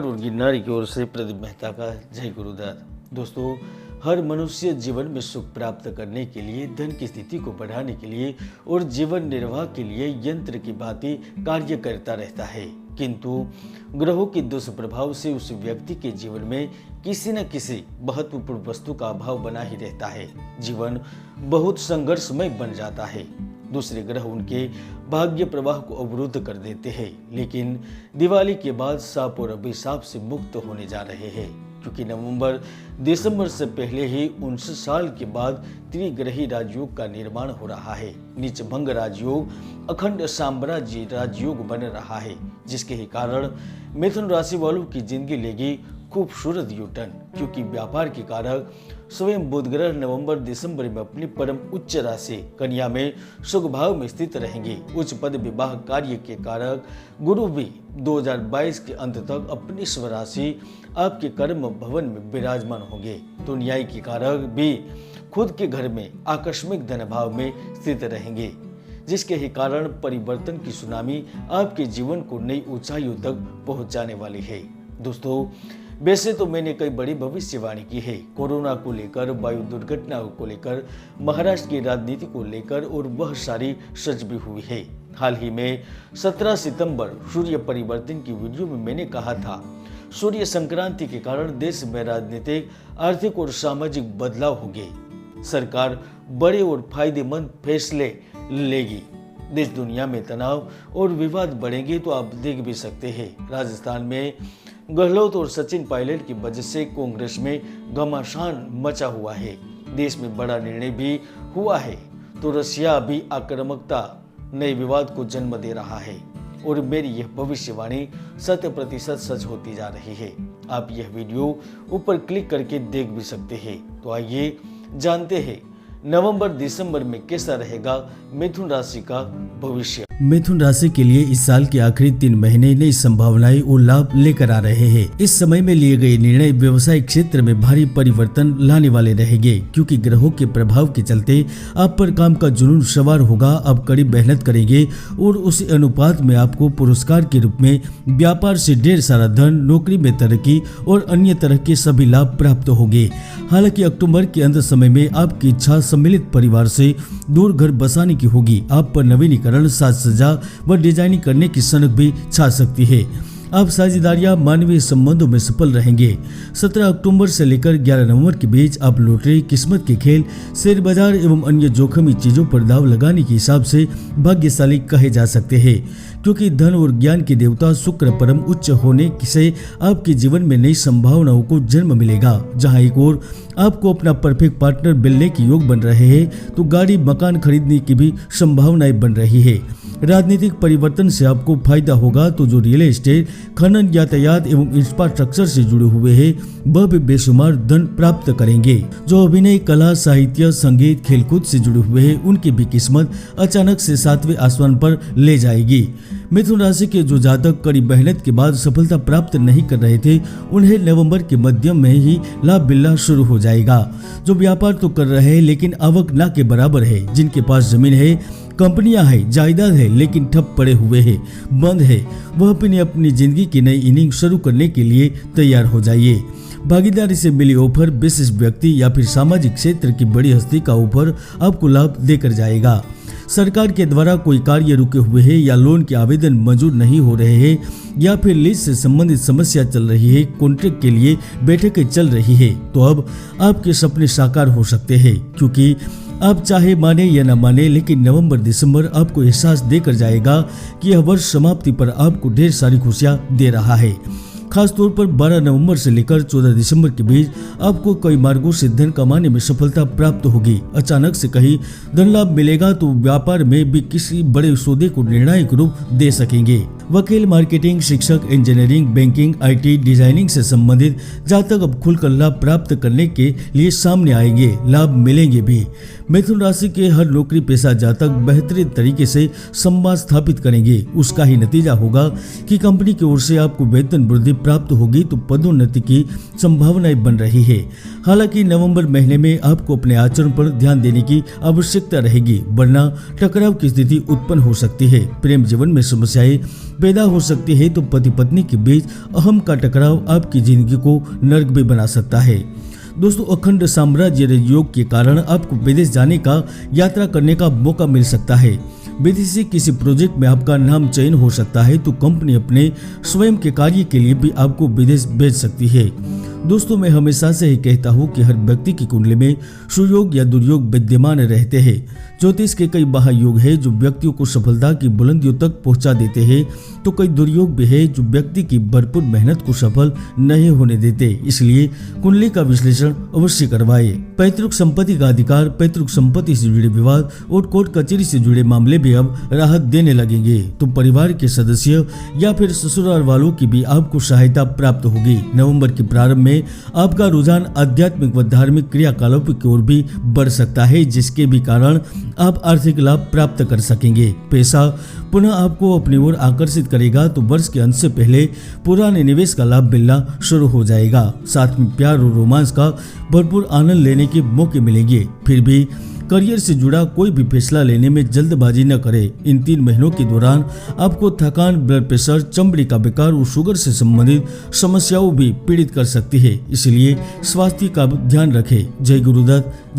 सागर और गिरनारी की ओर से प्रदीप मेहता का जय गुरुदत्त। दोस्तों, हर मनुष्य जीवन में सुख प्राप्त करने के लिए, धन की स्थिति को बढ़ाने के लिए और जीवन निर्वाह के लिए यंत्र की भांति कार्य करता रहता है, किंतु ग्रहों के दुष्प्रभाव से उस व्यक्ति के जीवन में किसी न किसी महत्वपूर्ण वस्तु का अभाव बना ही रहता है। जीवन बहुत संघर्षमय बन जाता है। दूसरे ग्रह उनके भाग्य प्रवाह को अवरुद्ध कर देते हैं, लेकिन दिवाली के बाद शाप और अभिशाप से मुक्त होने जा रहे हैं, क्योंकि नवंबर दिसंबर से पहले ही 19 साल के बाद त्रिग्रही राजयोग का निर्माण हो रहा है। नीचभंग राजयोग अखंड साम्राज्य राजयोग बन रहा है, जिसके ही कारण मिथुन राशि वालों की जिंदगी लेगी खूबसूरत यूटर्न, क्योंकि व्यापार के कारक स्वयं बुध ग्रह नवंबर दिसंबर में अपनी परम उच्च राशि कन्या में सुख भाव में स्थित रहेंगे। उच्च पद विवाह कार्य के कारक गुरु भी 2022 के अंत तक अपनी स्वराशि आपके कर्म भवन में विराजमान होंगे। तो न्याय के कारक भी खुद के घर में आकस्मिक धन भाव में स्थित रहेंगे, जिसके ही कारण परिवर्तन की सुनामी आपके जीवन को नई ऊंचाइयों तक पहुंचाने वाली है। दोस्तों, वैसे तो मैंने कई बड़ी भविष्यवाणी की है, कोरोना को लेकर, वायु दुर्घटनाओं को लेकर, महाराष्ट्र की राजनीति को लेकर, और वह सारी सच भी हुई है। हाल ही में 17 सितंबर सूर्य परिवर्तन की वीडियो में मैंने कहा था, सूर्य संक्रांति के कारण देश में राजनीतिक, आर्थिक और सामाजिक बदलाव होंगे। सरकार बड़े और फायदेमंद फैसले लेगी। देश दुनिया में तनाव और विवाद बढ़ेंगे। तो आप देख भी सकते हैं, राजस्थान में गहलोत और सचिन पायलट की वजह से कांग्रेस में घमासान मचा हुआ है। देश में बड़ा निर्णय भी हुआ है। तो रशिया भी आक्रामकता नए विवाद को जन्म दे रहा है, और मेरी यह भविष्यवाणी 100% सच होती जा रही है। आप यह वीडियो ऊपर क्लिक करके देख भी सकते हैं। तो आइए जानते हैं नवंबर दिसंबर में कैसा रहेगा मिथुन राशि का भविष्य। मिथुन राशि के लिए इस साल के आखिरी 3 महीने नई संभावनाएं और लाभ लेकर आ रहे हैं। इस समय में लिए गए निर्णय व्यवसायिक क्षेत्र में भारी परिवर्तन लाने वाले रहेंगे, क्योंकि ग्रहों के प्रभाव के चलते आप पर काम का जुनून सवार होगा। आप कड़ी मेहनत करेंगे और उसी अनुपात में आपको पुरस्कार के रूप में व्यापार से ढेर सारा धन, नौकरी में तरक्की और अन्य तरह के सभी लाभ प्राप्त होंगे। हालांकि अक्टूबर के अंत समय में आपकी इच्छा सम्मिलित परिवार से दूर घर बसाने की होगी। आप पर नवीनीकरण, साज सज्जा व डिजाइनिंग करने की सनक भी छा सकती है। आप साझेदारियां मानवीय संबंधों में सफल रहेंगे। 17 अक्टूबर से लेकर 11 नवंबर के बीच आप लॉटरी, किस्मत के खेल, शेयर बाजार एवं अन्य जोखिमी चीजों पर दाव लगाने के हिसाब से भाग्यशाली कहे जा सकते हैं, क्योंकि धन और ज्ञान के देवता शुक्र परम उच्च होने से आपके जीवन में नई संभावनाओं को जन्म मिलेगा। जहां एक ओर आपको अपना परफेक्ट पार्टनर मिलने के योग बन रहे हैं, तो गाड़ी मकान खरीदने की भी संभावनाएं बन रही है। राजनीतिक परिवर्तन से आपको फायदा होगा। तो जो रियल एस्टेट, खनन, यातायात एवं इंफ्रास्ट्रक्चर से जुड़े हुए हैं, वह भी बेशुमार धन प्राप्त करेंगे। जो अभिनय, कला, साहित्य, संगीत, खेलकूद से जुड़े हुए हैं, उनकी भी किस्मत अचानक से 7वें आसमान पर ले जाएगी। मिथुन राशि के जो जातक कड़ी मेहनत के बाद सफलता प्राप्त नहीं कर रहे थे, उन्हें नवंबर के मध्य में ही लाभ मिलना शुरू हो जाएगा। जो व्यापार तो कर रहे हैं लेकिन आवक ना के बराबर है, जिनके पास जमीन है, कंपनियां है, जायदाद है, लेकिन ठप पड़े हुए हैं, बंद है, वह अपनी जिंदगी की नई इनिंग शुरू करने के लिए तैयार हो जाइए। भागीदारी से मिली ऑफर, विशेष व्यक्ति या फिर सामाजिक क्षेत्र की बड़ी हस्ती का ऑफर आपको लाभ देकर जाएगा। सरकार के द्वारा कोई कार्य रुके हुए हैं या लोन के आवेदन मंजूर नहीं हो रहे हैं, या फिर लीज से संबंधित समस्या चल रही है, कॉन्ट्रैक्ट के लिए बैठकें चल रही है, तो अब आपके सपने साकार हो सकते हैं। क्योंकि आप चाहे माने या न माने, लेकिन नवंबर दिसंबर आपको एहसास देकर जाएगा कि यह वर्ष समाप्ति पर आपको ढेर सारी खुशियां दे रहा है। खास तौर पर 12 नवंबर से लेकर 14 दिसंबर के बीच आपको कई मार्गों से धन कमाने में सफलता प्राप्त होगी। अचानक से कहीं धन लाभ मिलेगा, तो व्यापार में भी किसी बड़े सौदे को निर्णायक रूप दे सकेंगे। वकील, मार्केटिंग, शिक्षक, इंजीनियरिंग, बैंकिंग, IT, डिजाइनिंग से संबंधित जातक अब खुलकर लाभ प्राप्त करने के लिए सामने आएंगे, लाभ मिलेंगे भी। मिथुन राशि के हर नौकरी पेशा जातक बेहतरीन तरीके से संवाद स्थापित करेंगे। उसका ही नतीजा होगा कि कंपनी की ओर से आपको वेतन वृद्धि प्राप्त होगी, तो पदोन्नति की संभावनाएं बन रही है। हालांकि नवंबर महीने में आपको अपने आचरण पर ध्यान देने की आवश्यकता रहेगी, वरना टकराव की स्थिति उत्पन्न हो सकती है। प्रेम जीवन में समस्याएं पैदा हो सकती है तो पति पत्नी के बीच अहम का टकराव आपकी जिंदगी को नर्क भी बना सकता है। दोस्तों, अखंड साम्राज्य योग के कारण आपको विदेश जाने का, यात्रा करने का मौका मिल सकता है। विदेशी किसी प्रोजेक्ट में आपका नाम चयन हो सकता है तो कंपनी अपने स्वयं के कार्य के लिए भी आपको विदेश भेज सकती है। दोस्तों, मैं हमेशा से ही कहता हूँ कि हर व्यक्ति की कुंडली में सुयोग या दुर्योग विद्यमान रहते हैं। ज्योतिष के कई महायोग है जो व्यक्तियों को सफलता की बुलंदियों तक पहुंचा देते हैं, तो कई दुर्योग भी है जो व्यक्ति की भरपूर मेहनत को सफल नहीं होने देते। इसलिए कुंडली का विश्लेषण अवश्य करवाएं। पैतृक संपत्ति का अधिकार, पैतृक संपत्ति से जुड़े विवाद और कोर्ट कचहरी से जुड़े मामले भी अब राहत देने लगेंगे, तो परिवार के सदस्य या फिर ससुराल वालों की भी आपको सहायता प्राप्त होगी। नवंबर के प्रारंभ में आपका रुझान आध्यात्मिक व धार्मिक क्रियाकलापों की ओर भी बढ़ सकता है, जिसके भी कारण आप आर्थिक लाभ प्राप्त कर सकेंगे। पैसा पुनः आपको अपनी ओर आकर्षित करेगा, तो वर्ष के अंत से पहले पुराने निवेश का लाभ मिलना शुरू हो जाएगा। साथ में प्यार और रोमांस का भरपूर आनंद लेने के मौके मिलेंगे। फिर भी करियर से जुड़ा कोई भी फैसला लेने में जल्दबाजी न करें। इन 3 महीनों के दौरान आपको थकान, ब्लड प्रेशर, चमड़ी का विकार और शुगर से संबंधित समस्याओं भी पीड़ित कर सकती है, इसलिए स्वास्थ्य का ध्यान रखें। जय गुरुदत्त।